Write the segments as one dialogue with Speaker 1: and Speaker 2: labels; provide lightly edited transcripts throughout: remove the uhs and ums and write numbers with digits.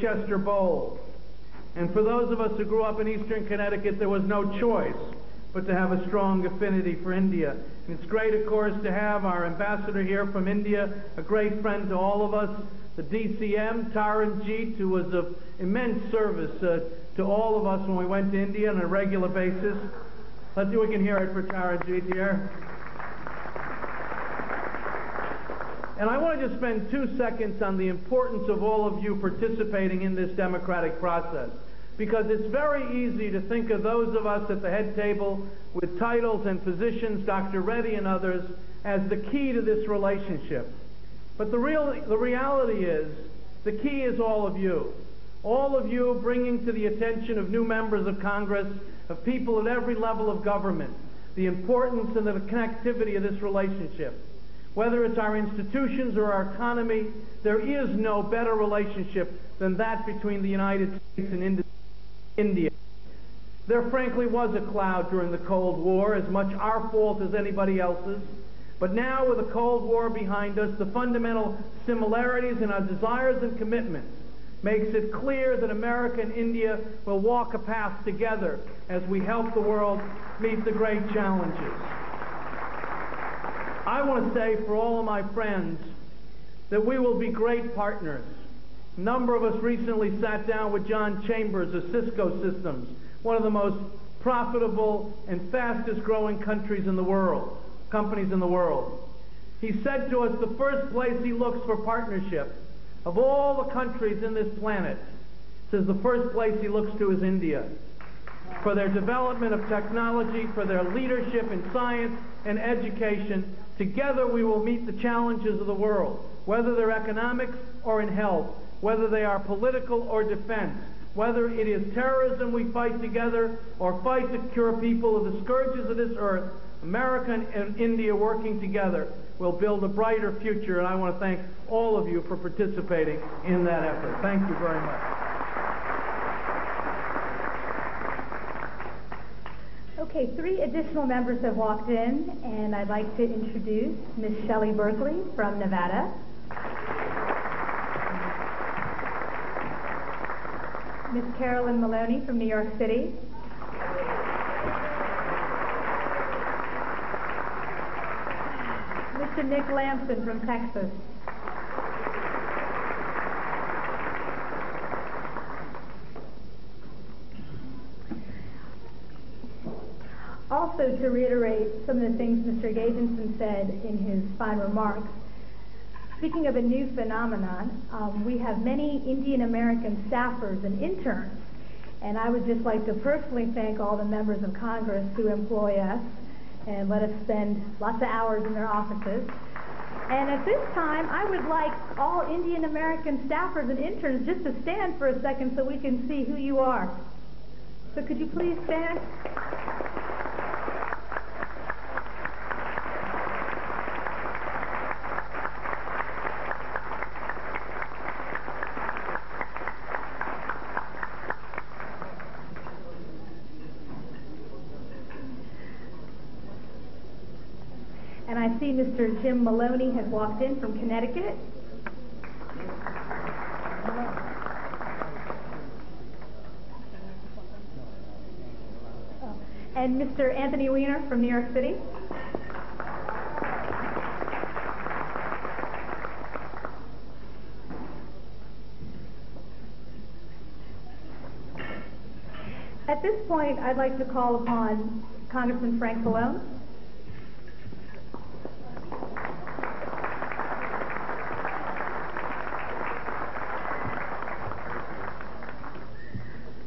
Speaker 1: Chester Bowles. And for those of us who grew up in eastern Connecticut, there was no choice but to have a strong affinity for India. And it's great, of course, to have our ambassador here from India, a great friend to all of us, the DCM, Taranjeet, who was of immense service to all of us when we went to India on a regular basis. Let's see if we can hear it for Taranjeet here. And I want to just spend 2 seconds on the importance of all of you participating in this democratic process, because it's very easy to think of those of us at the head table with titles and positions, Dr. Reddy and others, as the key to this relationship. But the reality is, the key is all of you bringing to the attention of new members of Congress, of people at every level of government, the importance and the connectivity of this relationship. Whether it's our institutions or our economy, there is no better relationship than that between the United States and India. There frankly was a cloud during the Cold War, as much our fault as anybody else's. But now, with the Cold War behind us, the fundamental similarities in our desires and commitments makes it clear that America and India will walk a path together as we help the world meet the great challenges. I want to say for all of my friends that we will be great partners. A number of us recently sat down with John Chambers of Cisco Systems, one of the most profitable and fastest growing companies in the world. He said to us the first place he looks for partnership of all the countries in this planet, says the first place he looks to is India, for their development of technology, for their leadership in science and education. Together we will meet the challenges of the world, whether they're economics or in health, whether they are political or defense, whether it is terrorism we fight together or fight to cure people of the scourges of this earth. America and India working together will build a brighter future, and I want to thank all of you for participating in that effort. Thank you very much.
Speaker 2: Okay, 3 additional members have walked in, and I'd like to introduce Ms. Shelley Berkeley from Nevada, Ms. Carolyn Maloney from New York City, Mr. Nick Lamson from Texas, also, to reiterate some of the things Mr. Gagenson said in his final remarks, speaking of a new phenomenon, we have many Indian American staffers and interns, and I would just like to personally thank all the members of Congress who employ us and let us spend lots of hours in their offices. And at this time, I would like all Indian American staffers and interns just to stand for a second so we can see who you are. So could you please stand? And I see Mr. Jim Maloney has walked in from Connecticut. And Mr. Anthony Weiner from New York City. At this point, I'd like to call upon Congressman Frank Pallone.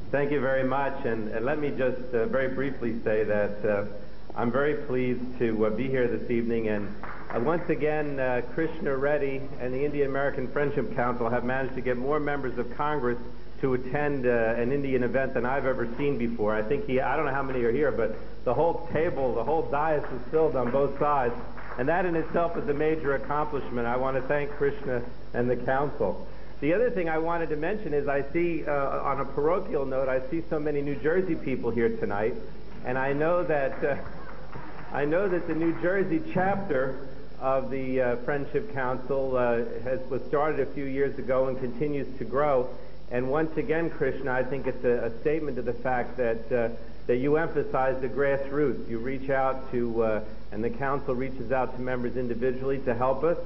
Speaker 3: Thank you very much, and let me just very briefly say that I'm very pleased to be here this evening, and once again Krishna Reddy and the Indian American Friendship Council have managed to get more members of Congress to attend an Indian event than I've ever seen before. I think I don't know how many are here, but the whole table, the whole dais was filled on both sides, and that in itself is a major accomplishment. I want to thank Krishna and the Council. The other thing I wanted to mention is I see, on a parochial note, I see so many New Jersey people here tonight, and I know that the New Jersey chapter of the Friendship Council was started a few years ago and continues to grow. And once again, Krishna, I think it's a statement to the fact that you emphasize the grassroots. You reach out to, and the Council reaches out to members individually to help us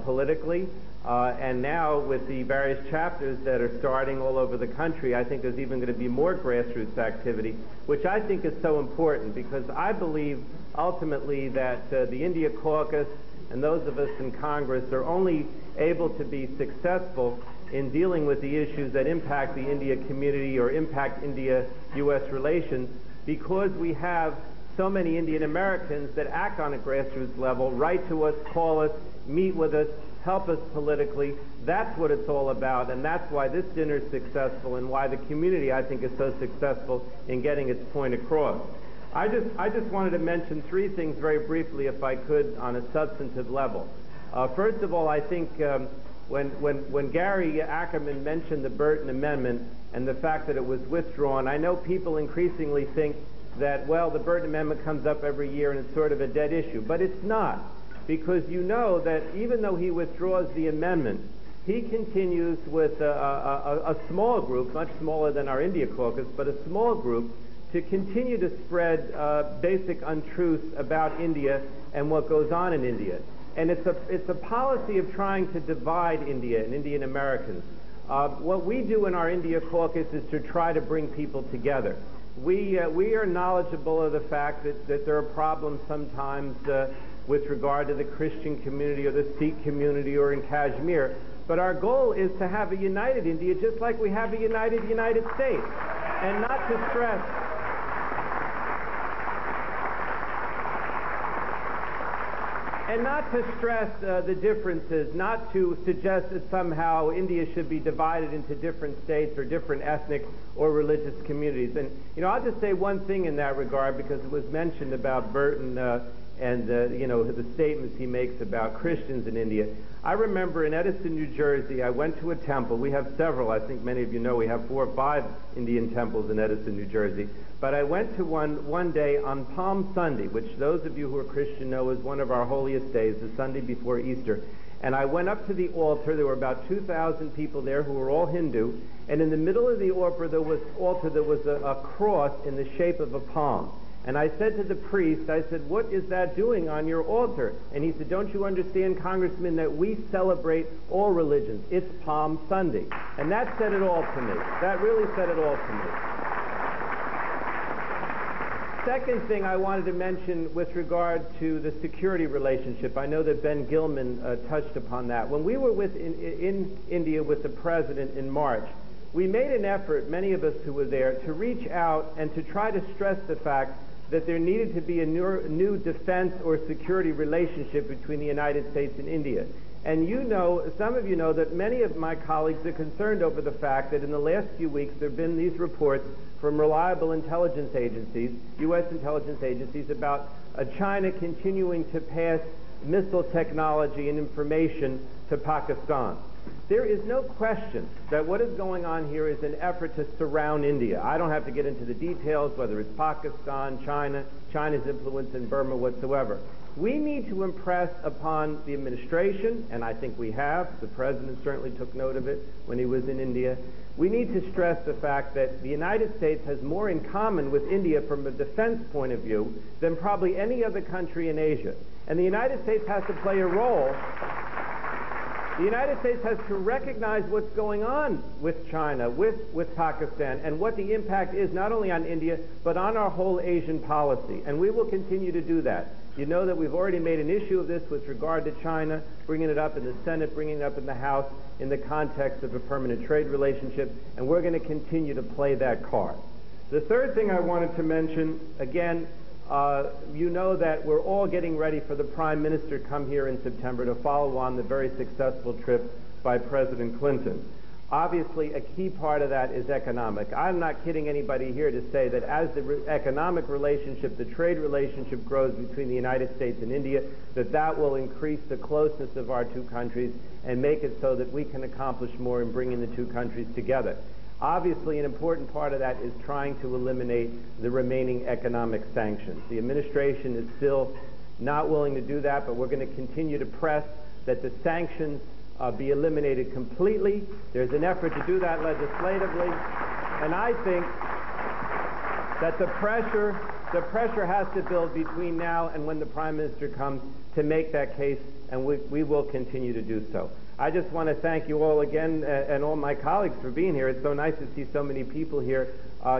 Speaker 3: politically. And now with the various chapters that are starting all over the country, I think there's even going to be more grassroots activity, which I think is so important, because I believe ultimately that the India Caucus and those of us in Congress are only able to be successful in dealing with the issues that impact the India community or impact India-U.S. relations, because we have so many Indian Americans that act on a grassroots level, write to us, call us, meet with us, help us politically. That's what it's all about, and that's why this dinner is successful and why the community, I think, is so successful in getting its point across. I just wanted to mention three things very briefly, if I could, on a substantive level. First of all, I think when Gary Ackerman mentioned the Burton Amendment and the fact that it was withdrawn, I know people increasingly think that, well, the Burton Amendment comes up every year and it's sort of a dead issue, but it's not, because you know that even though he withdraws the amendment, he continues with a small group, much smaller than our India Caucus, but a small group, to continue to spread basic untruths about India and what goes on in India. And it's a policy of trying to divide India and Indian Americans. What we do in our India Caucus is to try to bring people together. We are knowledgeable of the fact that there are problems sometimes with regard to the Christian community or the Sikh community or in Kashmir, but our goal is to have a united India just like we have a united United States, and not to stress the differences, not to suggest that somehow India should be divided into different states or different ethnic or religious communities. And, you know, I'll just say one thing in that regard, because it was mentioned about Burton and the statements he makes about Christians in India. I remember in Edison, New Jersey, I went to a temple. We have several. I think many of you know we have 4 or 5 Indian temples in Edison, New Jersey. But I went to one day on Palm Sunday, which those of you who are Christian know is one of our holiest days, the Sunday before Easter. And I went up to the altar. There were about 2,000 people there who were all Hindu. And in the middle of the altar, there was a cross in the shape of a palm. And I said to the priest, I said, "What is that doing on your altar?" And he said, "Don't you understand, Congressman, that we celebrate all religions? It's Palm Sunday." And that said it all to me. That really said it all to me. Second thing I wanted to mention with regard to the security relationship, I know that Ben Gilman touched upon that. When we were in India with the President in March, we made an effort, many of us who were there, to reach out and to try to stress the fact that there needed to be a new defense or security relationship between the United States and India. And you know, some of you know that many of my colleagues are concerned over the fact that in the last few weeks there have been these reports from reliable intelligence agencies, U.S. intelligence agencies, about China continuing to pass missile technology and information to Pakistan. There is no question that what is going on here is an effort to surround India. I don't have to get into the details, whether it's Pakistan, China, China's influence in Burma whatsoever. We need to impress upon the administration, and I think we have, the President certainly took note of it when he was in India. We need to stress the fact that the United States has more in common with India from a defense point of view than probably any other country in Asia. And the United States has to play a role. The United States has to recognize what's going on with China, with Pakistan, and what the impact is not only on India, but on our whole Asian policy. And we will continue to do that. You know that we've already made an issue of this with regard to China, bringing it up in the Senate, bringing it up in the House in the context of a permanent trade relationship, and we're going to continue to play that card. The third thing I wanted to mention, again, you know that we're all getting ready for the Prime Minister to come here in September to follow on the very successful trip by President Clinton. Obviously, a key part of that is economic. I'm not kidding anybody here to say that as the economic relationship, the trade relationship grows between the United States and India, that will increase the closeness of our two countries and make it so that we can accomplish more in bringing the two countries together. Obviously, an important part of that is trying to eliminate the remaining economic sanctions. The administration is still not willing to do that, but we're going to continue to press that the sanctions be eliminated completely. There's an effort to do that legislatively, and I think that the pressure has to build between now and when the Prime Minister comes to make that case, and we will continue to do so. I just want to thank you all again and all my colleagues for being here. It's so nice to see so many people here.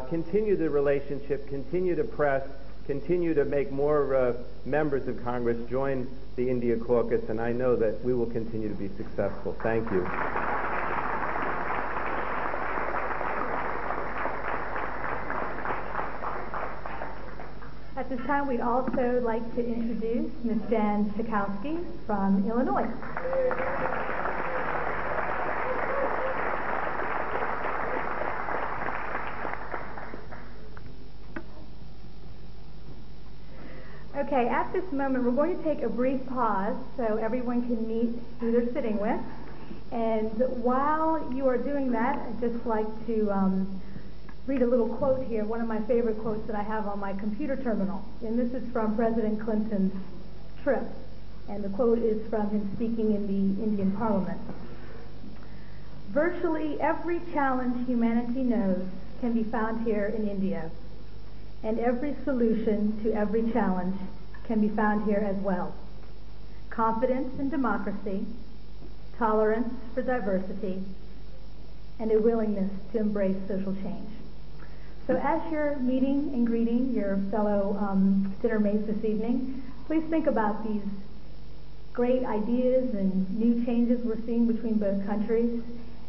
Speaker 3: Continue the relationship, continue to press, continue to make more members of Congress join the India Caucus, and I know that we will continue to be successful. Thank you.
Speaker 2: At this time, we'd also like to introduce Ms. Jan Schakowsky from Illinois. Okay, at this moment, we're going to take a brief pause so everyone can meet who they're sitting with. And while you are doing that, I'd just like to read a little quote here, one of my favorite quotes that I have on my computer terminal. And this is from President Clinton's trip. And the quote is from him speaking in the Indian Parliament. "Virtually every challenge humanity knows can be found here in India. And every solution to every challenge can be found here as well. Confidence in democracy, tolerance for diversity, and a willingness to embrace social change." So as you're meeting and greeting your fellow dinner mates this evening, please think about these great ideas and new changes we're seeing between both countries.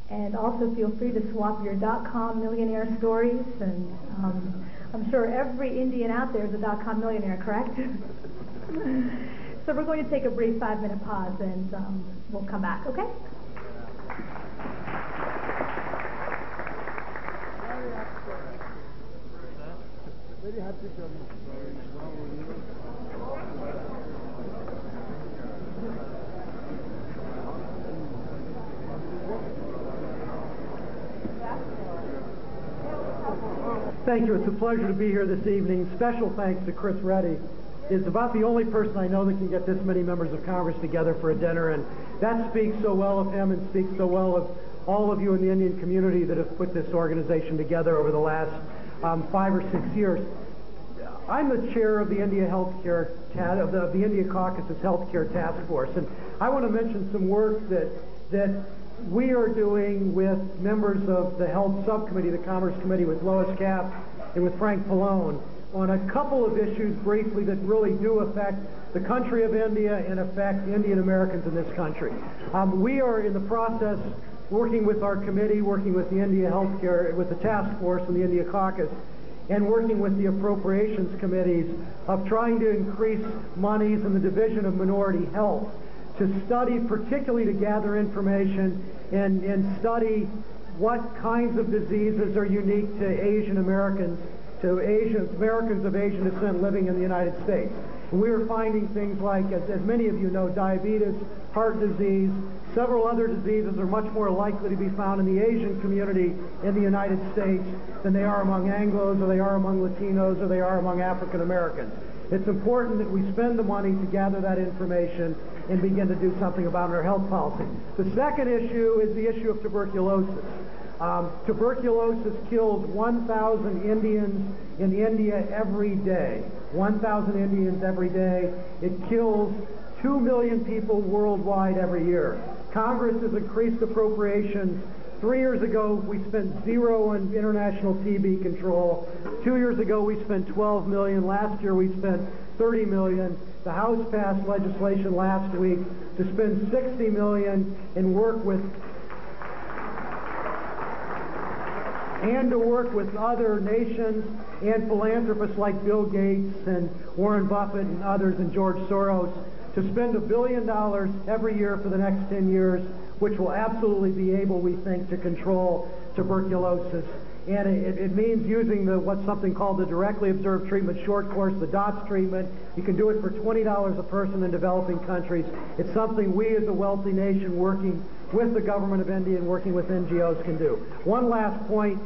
Speaker 2: And also feel free to swap your .com millionaire stories. And I'm sure every Indian out there is a .com millionaire, correct? So we're going to take a brief 5-minute pause, and we'll come back, okay?
Speaker 4: Very happy to have you.
Speaker 5: Thank you. It's a pleasure to be here this evening. Special thanks to Chris Reddy. He's about the only person I know that can get this many members of Congress together for a dinner, and that speaks so well of him and speaks so well of all of you in the Indian community that have put this organization together over the last 5 or 6 years. I'm the chair of the India Healthcare of the India Caucus's Healthcare Task Force, and I want to mention some work that we are doing with members of the Health Subcommittee, the Commerce Committee, with Lois Capps and with Frank Pallone, on a couple of issues briefly that really do affect the country of India and affect Indian Americans in this country. We are in the process, working with our committee, working with the India Healthcare, with the task force and the India Caucus, and working with the appropriations committees of trying to increase monies in the Division of Minority Health to study, particularly to gather information and study what kinds of diseases are unique to Asian Americans, to Americans of Asian descent living in the United States. And we are finding things like, as many of you know, diabetes, heart disease, several other diseases are much more likely to be found in the Asian community in the United States than they are among Anglos, or they are among Latinos, or they are among African Americans. It's important that we spend the money to gather that information and begin to do something about our health policy. The second issue is the issue of tuberculosis. Tuberculosis kills 1,000 Indians in India every day. 1,000 Indians every day. It kills 2 million people worldwide every year. Congress has increased appropriations. 3 years ago, we spent $0 on international TB control. 2 years ago, we spent $12 million. Last year, we spent $30 million. The House passed legislation last week to spend $60 million and to work with other nations and philanthropists like Bill Gates and Warren Buffett and others and George Soros to spend $1 billion every year for the next 10 years, which will absolutely be able, we think, to control tuberculosis. And it means using what's something called the Directly Observed Treatment Short Course, the DOTS treatment. You can do it for $20 a person in developing countries. It's something we as a wealthy nation working with the government of India and working with NGOs can do. One last point.